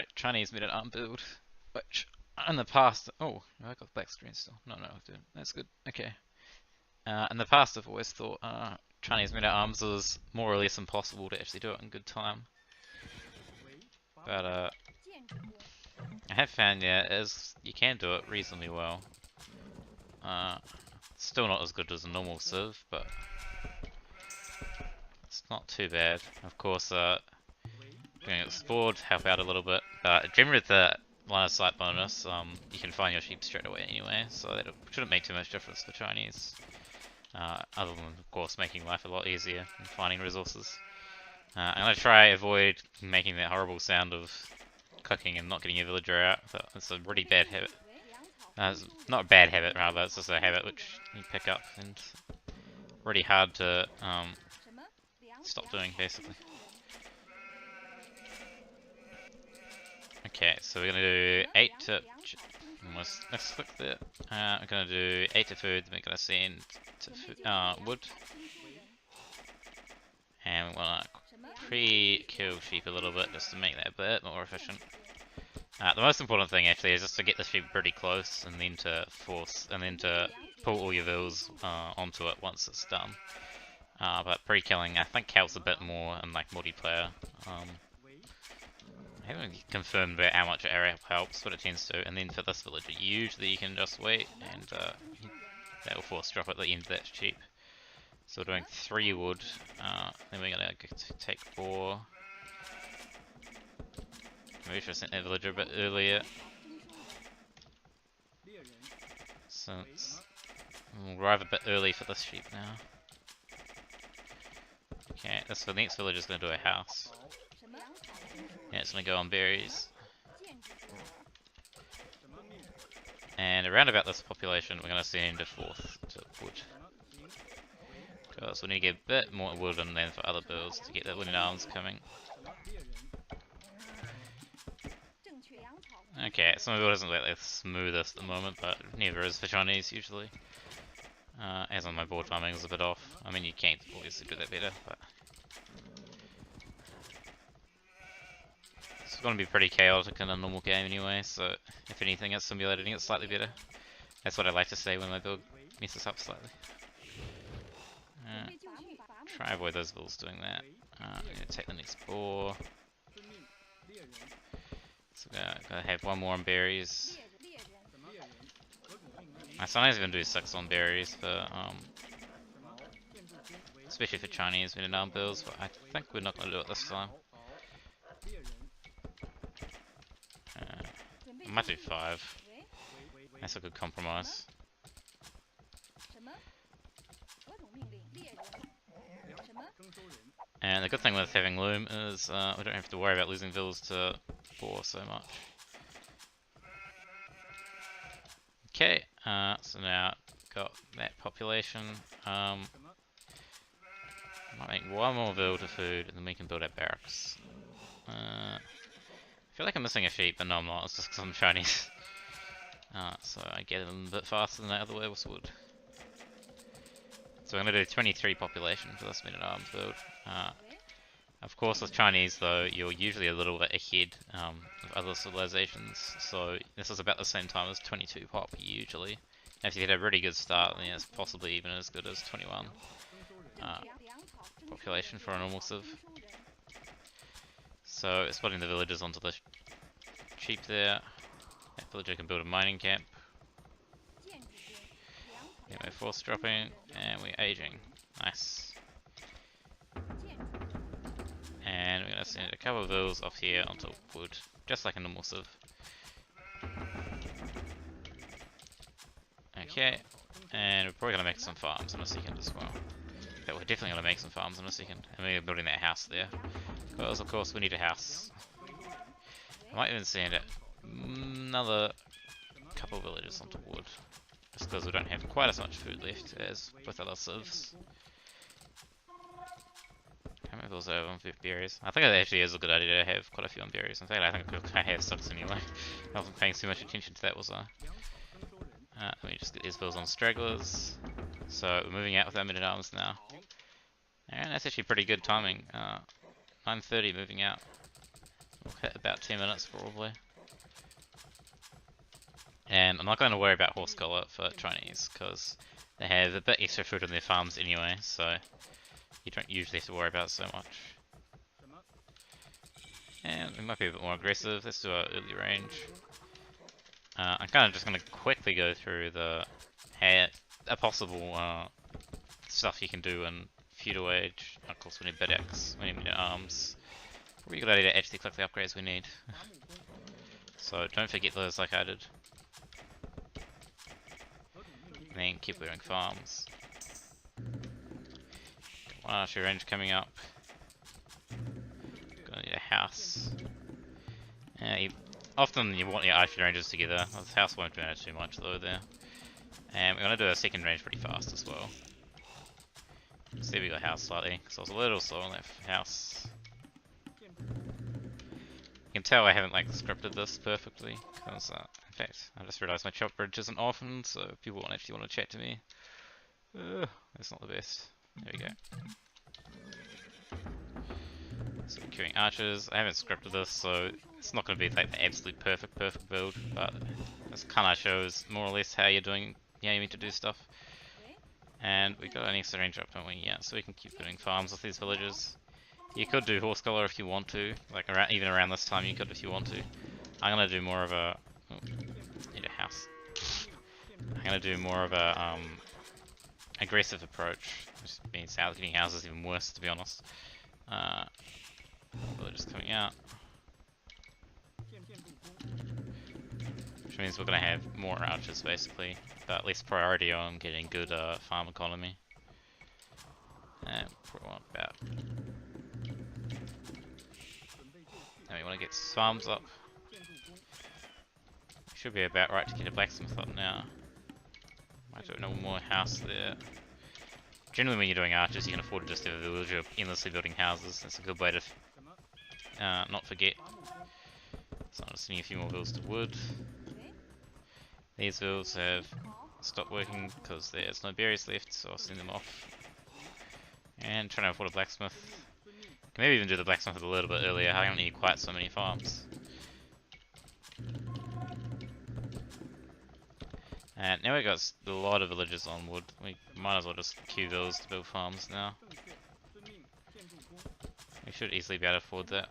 a Chinese men-at-arm build, which in the past, oh, I got black screen still. No, I didn't. That's good. Okay. In the past, I've always thought Chinese men-at-arms was more or less impossible to actually do it in good time. But I have found, yeah, you can do it reasonably well. Still not as good as a normal civ, but it's not too bad. Of course, doing it sport help out a little bit, but generally with the line of sight bonus, you can find your sheep straight away anyway, so that shouldn't make too much difference for Chinese. Other than, of course, making life a lot easier and finding resources. I'm gonna try avoid making that horrible sound of clicking and not getting your villager out. It's a really bad habit. It's not a bad habit, rather. It's just a habit which you pick up and really hard to stop doing, basically. Okay, so we're gonna do 8 to. Let's click there. We're gonna do 8 to food. Then we're gonna send to wood, and we wanna pre-kill sheep a little bit just to make that a bit more efficient. The most important thing actually is just to get the sheep pretty close, and then to pull all your vills onto it once it's done. But pre-killing I think helps a bit more in like multiplayer. I haven't confirmed about how much area helps, but it tends to. And then for this villager, usually you can just wait, and that will force drop at the end of that sheep. So we're doing 3 wood. Then we're gonna take boar. Maybe I should have sent that villager a bit earlier. Since we'll arrive a bit early for this sheep now. Okay, the next villager's gonna do a house. Yeah, it's gonna go on berries. And around about this population, we're gonna send a 4th to wood. Because we need to get a bit more wood in than for other builds to get the wooden arms coming. Okay, some of it isn't like the smoothest at the moment, but neither is for Chinese usually. As on my board farming is a bit off. I mean, you can't obviously do that better, but it's going to be pretty chaotic in a normal game anyway, so if anything, it's simulating it slightly better. That's what I like to say when my build messes up slightly. Try avoid those vills doing that. I'm going to take the next boar. So gotta have 1 more on berries. I sometimes even do 6 on berries for especially for Chinese men-at-arm builds, but I think we're not gonna do it this time. I might do 5. That's a good compromise. And the good thing with having loom is we don't have to worry about losing vills to boar so much. Okay, so now got that population. Might make 1 more vill to food, and then we can build our barracks. I feel like I'm missing a sheep, but no I'm not, it's just because I'm Chinese. So I get them a bit faster than the other way with wood. So I'm going to do 23 population for this men-at-arms build. Of course with Chinese though, you're usually a little bit ahead of other civilizations, so this is about the same time as 22 pop usually. And if you get a really good start, then it's possibly even as good as 21 population for a normal civ. So splitting the villages onto the sheep there. That villager can build a mining camp. Then we're force dropping, and we're aging. Nice. And we're going to send a couple of vills off here onto wood, just like a normal civ. Okay, and we're probably going to make some farms in a second as well. But we're definitely going to make some farms in a second. And we're building that house there. Because of course we need a house. I might even send it another couple of villages onto wood. Just because we don't have quite as much food left as with other civs. How many vills do I have on 5 berries? I think it actually is a good idea to have quite a few on berries. In fact, I think I have 6 anyway. I wasn't paying too much attention to that, was I? Let me just get these vills on stragglers. So we're moving out with our men-at-arms now. And that's actually pretty good timing. 9:30 moving out. hit about 10 minutes probably. And I'm not going to worry about horse collar for Chinese, because they have a bit extra food on their farms anyway, so you don't usually have to worry about it so much. And we might be a bit more aggressive. Let's do our early range. I'm kind of just going to quickly go through the possible stuff you can do in feudal age. Of course, we need bidecks, we need arms. Probably a good idea to actually click the upgrades we need. So don't forget those like I did. And then keep clearing farms. One archery range coming up. Gonna need a house. Often you want your archery ranges together. This house won't matter too much though there. And we're gonna do a second range pretty fast as well. See if we got house slightly, because I was a little slow on that house. You can tell I haven't like scripted this perfectly, because in fact I just realised my chat bridge isn't often, so people won't actually want to chat to me. That's not the best. There we go. So we're queuing archers. I haven't scripted this, so it's not going to be like the absolute perfect build, but this kind of shows more or less how you're doing, how you need to do stuff. And we got an extra range up, don't we? Yeah, so we can keep doing farms with these villagers. You could do horse color if you want to, like even around this time you could if you want to. I'm gonna do more of a need a house. I'm gonna do more of a aggressive approach, which means getting houses even worse, to be honest. Villagers coming out, which means we're gonna have more archers basically, but at least priority on getting good farm economy. And we want about. And we want to get farms up. Should be about right to get a blacksmith up now. Might do no more house there. Generally when you're doing archers you can afford to just have a villager endlessly building houses. That's a good way to not forget. So I'm just sending a few more villas to wood. These villas have stopped working because there's no berries left, so I'll send them off. And trying to afford a blacksmith. Can maybe even do the blacksmith a little bit earlier. I don't need quite so many farms. And now we've got a lot of villages on wood. We might as well just queue villas to build farms now. We should easily be able to afford that.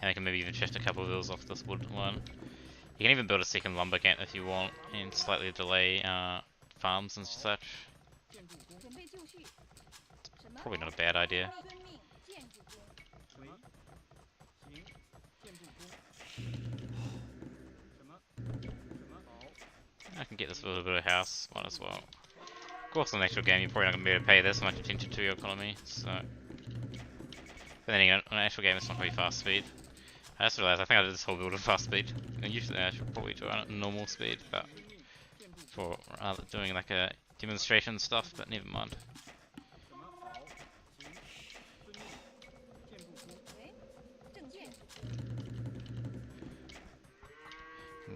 And we can maybe even shift a couple of villas off this wood one. You can even build a second lumber camp if you want, and slightly delay farms and such. It's probably not a bad idea. I can get this little bit of house, might as well. Of course, in the actual game, you're probably not going to be able to pay this much attention to your economy, so. But then again, on an actual game, it's not going to be fast speed. I just realised I think I did this whole build on fast speed. And usually I should probably do it at normal speed, but for doing like a demonstration stuff, but never mind.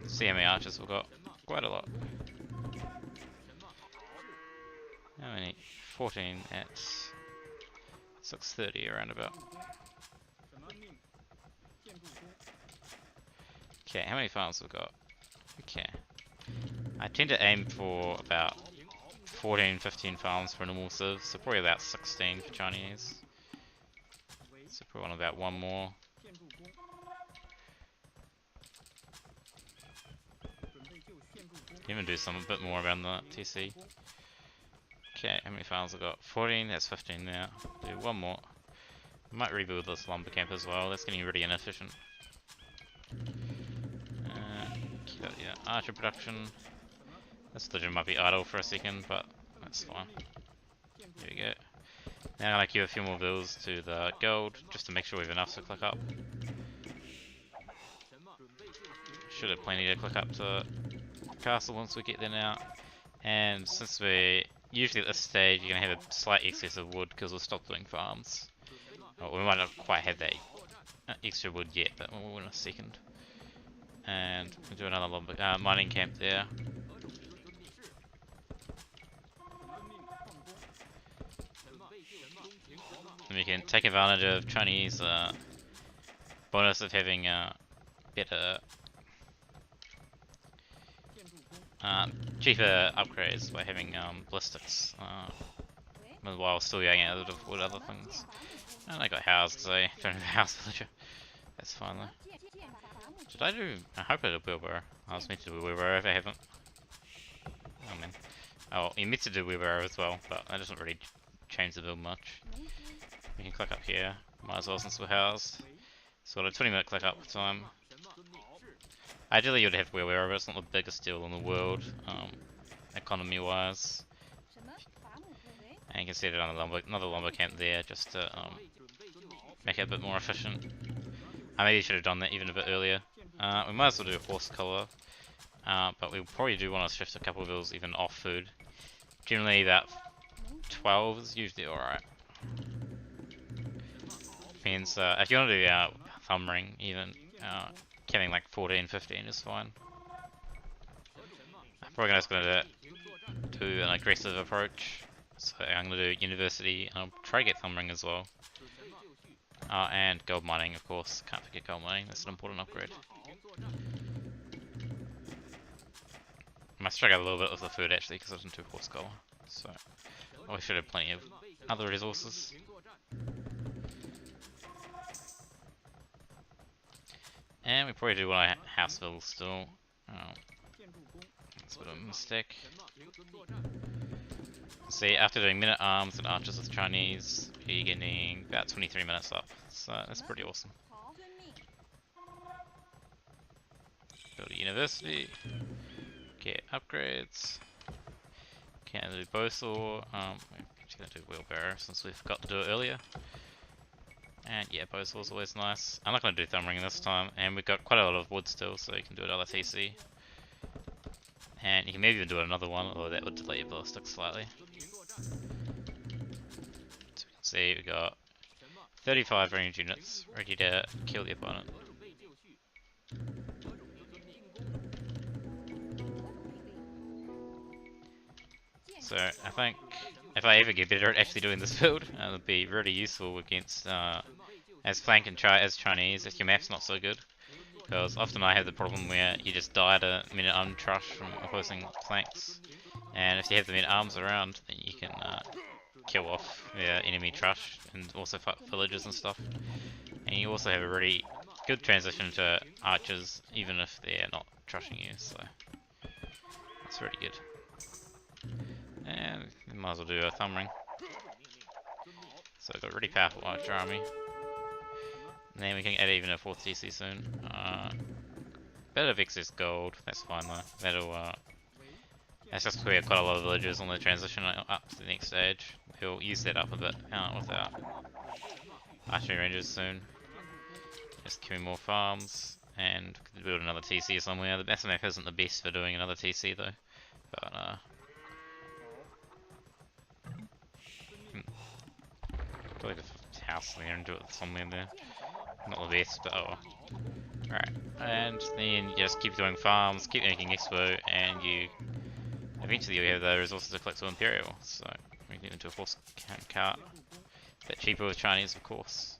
See how many archers we've got. Quite a lot. How many? 14 at 6:30 around about. Okay, how many farms we've got? Okay. I tend to aim for about 14, 15 farms for normal civs, so probably about 16 for Chinese. So probably want about one more. Even do some a bit more around the TC. Okay, how many farms I've got? 14, that's 15 now. Do one more. Might rebuild this lumber camp as well, that's getting really inefficient. Keep up the archer production. This legend might be idle for a second, but that's fine. There we go. Now I'm gonna queue a few more bills to the gold, just to make sure we have enough to click up. Should have plenty to click up to castle once we get there now. And since we're usually at this stage, you're going to have a slight excess of wood because we'll stop doing farms. Well, we might not quite have that extra wood yet, but we'll in a second. And we'll do another mining camp there. And we can take advantage of Chinese bonus of having better, cheaper upgrades by having ballistics while still getting out with other things. And I got housed, so I don't have a house villager. That's fine though. Did I do? I hope I did a wheelbarrow. I was meant to do a wheelbarrow if I haven't. Oh man. Oh, you meant to do wheelbarrow as well, but that doesn't really change the build much. We can click up here. Might as well since we're housed. So got a 20-minute click up time. Ideally you'd have wheelbarrow, but it's not the biggest deal in the world, economy wise. And you can see it on another lumber camp there, just to make it a bit more efficient. I maybe should have done that even a bit earlier. We might as well do a horse collar, but we probably do want to shift a couple of bills even off food. Generally about 12 is usually alright. Means if you want to do thumb ring even, having like 14, 15 is fine. I'm probably just going to do an aggressive approach. So I'm going to do university, and I'll try to get thumb ring as well. And gold mining, of course. Can't forget gold mining, that's an important upgrade. I might struggle a little bit with the food actually, because I didn't do horse collar. So, we should have plenty of other resources. And we probably do want a house build still. That's a bit of a mistake. See, after doing minute arms and archers with Chinese, you're getting about 23 minutes up. So that's pretty awesome. Build a university. Get upgrades. Can't do bow saw. We're just gonna do wheelbarrow since we forgot to do it earlier. And yeah, bow saw is always nice. I'm not gonna do thumb ring this time, and we've got quite a lot of wood still, so you can do another TC. And you can maybe even do another one, although that would delay your ballistics slightly. So we can see we got 35 ranged units ready to kill the opponent. So I think if I ever get better at actually doing this build, it'll be really useful against as flank and as Chinese if your map's not so good. Because often I have the problem where you just die to minute trush from opposing flanks, and if you have the minute arms around, then you can kill off the enemy trush and also fight villagers and stuff. And you also have a really good transition to archers, even if they're not trushing you, so that's really good. And we might as well do a thumb ring. So we've got a really powerful archer army. And then we can add even a 4th TC soon. Bit of excess gold, that's fine though. That's just because we have quite a lot of villagers on the transition up to the next stage. We'll use that up a bit with our archery rangers soon. Just queuing more farms, and build another TC somewhere. The best map isn't the best for doing another TC though. But put like a house there and do it somewhere there. Not the best, but oh well. Alright, and then you just keep doing farms, keep making expo, and you eventually you have the resources to collect to Imperial. So we get into a horse cart. A bit cheaper with Chinese, of course.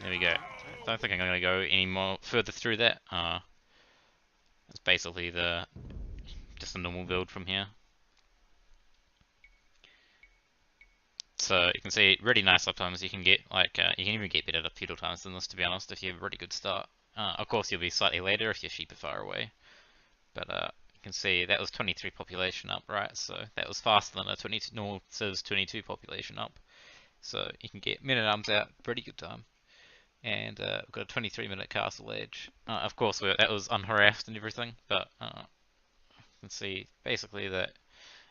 There we go. I don't think I'm going to go any more further through that. It's basically just a normal build from here. So you can see really nice uptimes you can get, like you can even get better at feudal times than this, to be honest, if you have a really good start. Of course you'll be slightly later if your sheep are far away, but you can see that was 23 population up, right? So that was faster than a 22 normal Civs 22 population up. So you can get men at arms out pretty good time, and we've got a 23-minute castle age. Of course that was unharassed and everything, but you can see basically that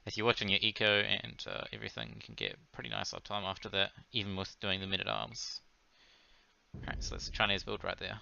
if you're watching your eco and everything, you can get pretty nice uptime after that, even with doing the men-at-arms. Alright, so that's the Chinese build right there.